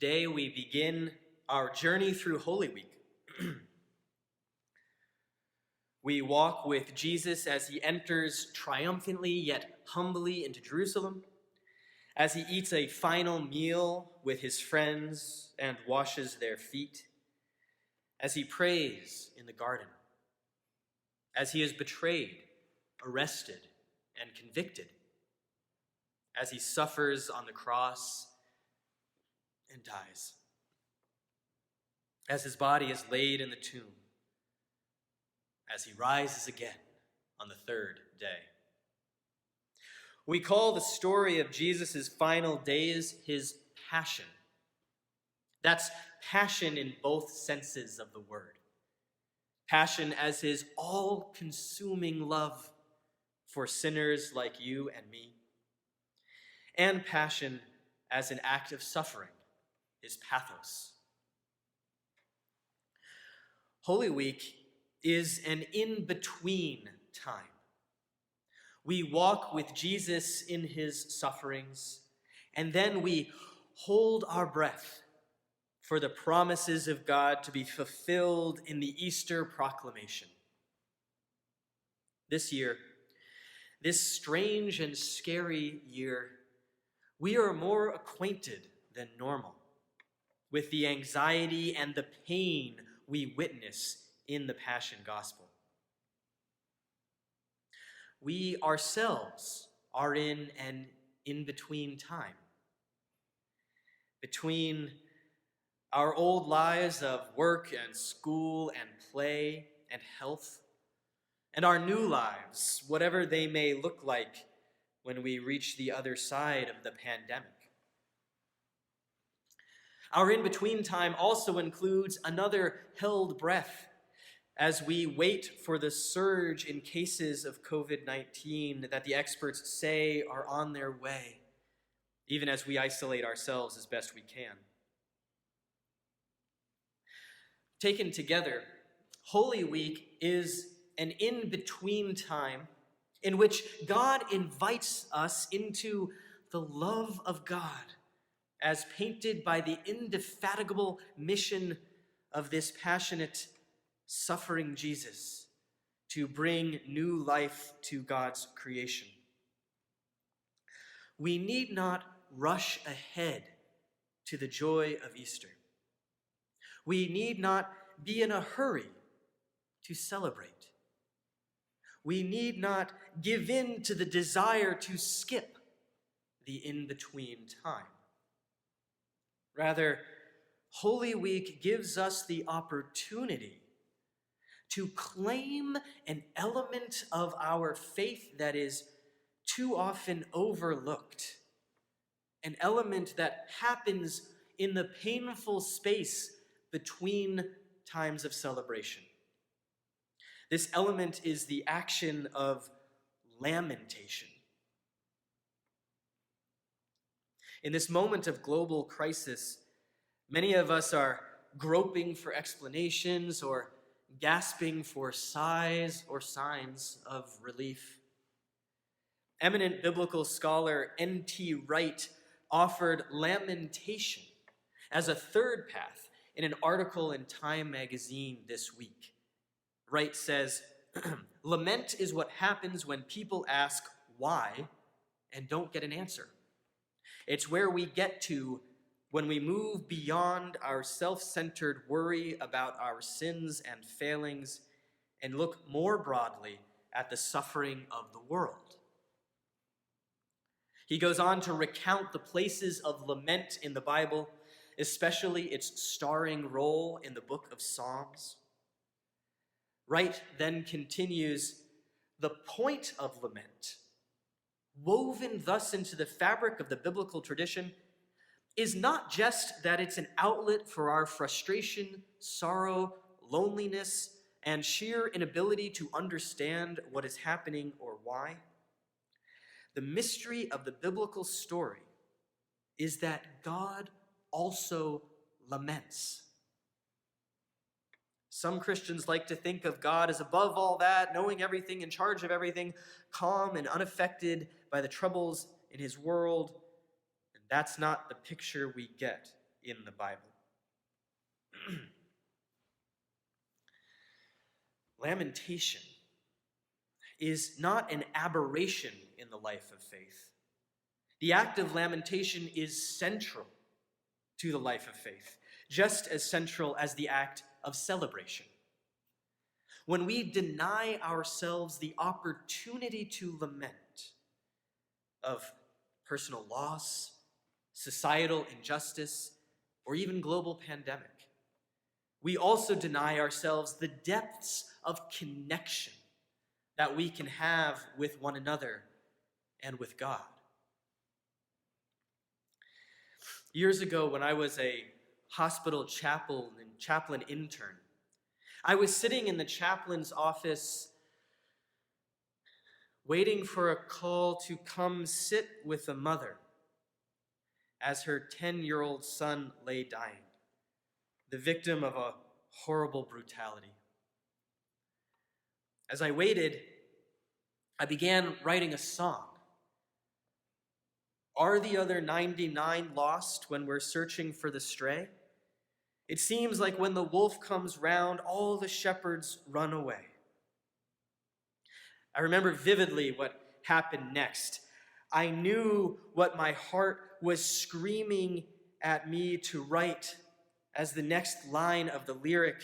Today we begin our journey through Holy Week. We walk with Jesus as he enters triumphantly yet humbly into Jerusalem, as he eats a final meal with his friends and washes their feet, as he prays in the garden, as he is betrayed, arrested, and convicted, as he suffers on the cross and dies, as his body is laid in the tomb, as he rises again on the third day. We call the story of Jesus' final days his passion. That's passion in both senses of the word. Passion as his all-consuming love for sinners like you and me, and passion as an act of suffering, his pathos. Holy Week is an in-between time. We walk with Jesus in his sufferings, and then we hold our breath for the promises of God to be fulfilled in the Easter proclamation. This year, this strange and scary year, we are more acquainted than normal with the anxiety and the pain we witness in the Passion Gospel. We ourselves are in an in-between time. Between our old lives of work and school and play and health, and our new lives, whatever they may look like when we reach the other side of the pandemic. Our in-between time also includes another held breath as we wait for the surge in cases of COVID-19 that the experts say are on their way, even as we isolate ourselves as best we can. Taken together, Holy Week is an in-between time in which God invites us into the love of God as painted by the indefatigable mission of this passionate, suffering Jesus to bring new life to God's creation. We need not rush ahead to the joy of Easter. We need not be in a hurry to celebrate. We need not give in to the desire to skip the in-between time. Rather, Holy Week gives us the opportunity to claim an element of our faith that is too often overlooked, an element that happens in the painful space between times of celebration. This element is the action of lamentation. In this moment of global crisis, many of us are groping for explanations or gasping for sighs or signs of relief. Eminent biblical scholar N.T. Wright offered lamentation as a third path in an article in Time magazine this week. Wright says, "Lament is what happens when people ask why and don't get an answer. It's where we get to when we move beyond our self-centered worry about our sins and failings and look more broadly at the suffering of the world." He goes on to recount the places of lament in the Bible, especially its starring role in the book of Psalms. Wright then continues, "The point of lament, woven thus into the fabric of the biblical tradition, is not just that it's an outlet for our frustration, sorrow, loneliness, and sheer inability to understand what is happening or why. The mystery of the biblical story is that God also laments. Some Christians like to think of God as above all that, knowing everything, in charge of everything, calm and unaffected by the troubles in his world. And that's not the picture we get in the Bible. Lamentation is not an aberration in the life of faith. The act of lamentation is central to the life of faith, just as central as the act of celebration. When we deny ourselves the opportunity to lament of personal loss, societal injustice, or even global pandemic, we also deny ourselves the depths of connection that we can have with one another and with God. Years ago, when I was a hospital chaplain intern, I was sitting in the chaplain's office waiting for a call to come sit with a mother as her 10-year-old son lay dying, the victim of a horrible brutality. As I waited, I began writing a song. Are the other 99 lost when we're searching for the stray? It seems like when the wolf comes round, all the shepherds run away. I remember vividly what happened next. I knew what my heart was screaming at me to write as the next line of the lyric,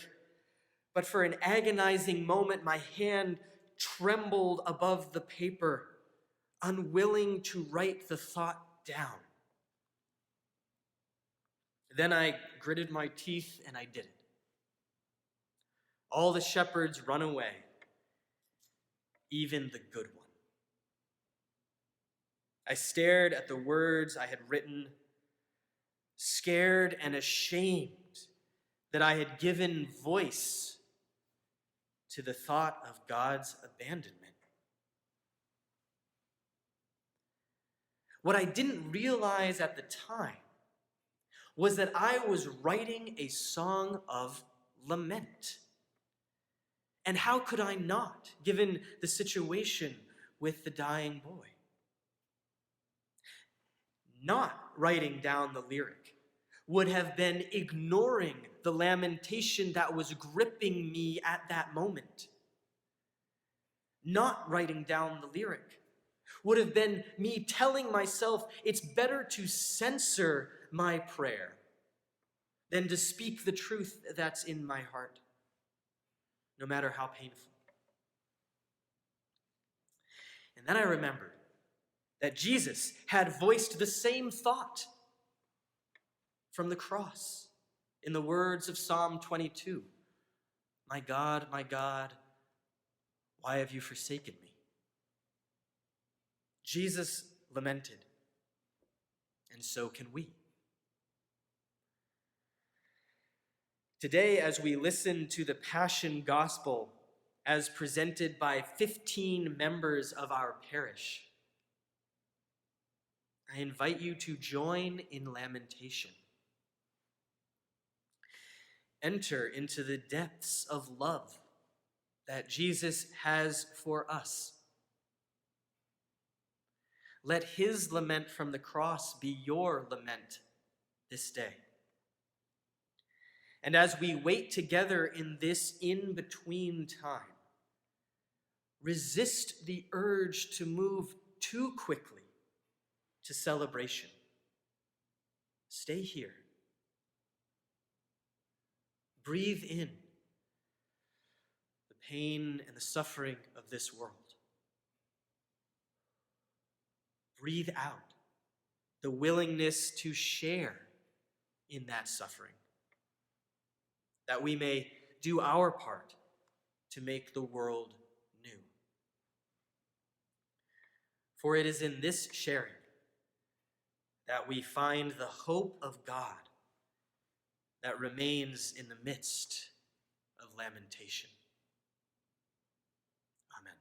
but for an agonizing moment, my hand trembled above the paper, unwilling to write the thought down. Then I gritted my teeth and I did it. All the shepherds run away, even the good one. I stared at the words I had written, scared and ashamed that I had given voice to the thought of God's abandonment. What I didn't realize at the time was that I was writing a song of lament. And how could I not, given the situation with the dying boy? Not writing down the lyric would have been ignoring the lamentation that was gripping me at that moment. Not writing down the lyric would have been me telling myself it's better to censor my prayer than to speak the truth that's in my heart, no matter how painful. And then I remembered that Jesus had voiced the same thought from the cross in the words of Psalm 22. My God, why have you forsaken me? Jesus lamented, and so can we. Today, as we listen to the Passion Gospel as presented by 15 members of our parish, I invite you to join in lamentation. Enter into the depths of love that Jesus has for us. Let his lament from the cross be your lament this day. And as we wait together in this in-between time, resist the urge to move too quickly to celebration. Stay here. Breathe in the pain and the suffering of this world. Breathe out the willingness to share in that suffering, that we may do our part to make the world new. For it is in this sharing that we find the hope of God that remains in the midst of lamentation. Amen.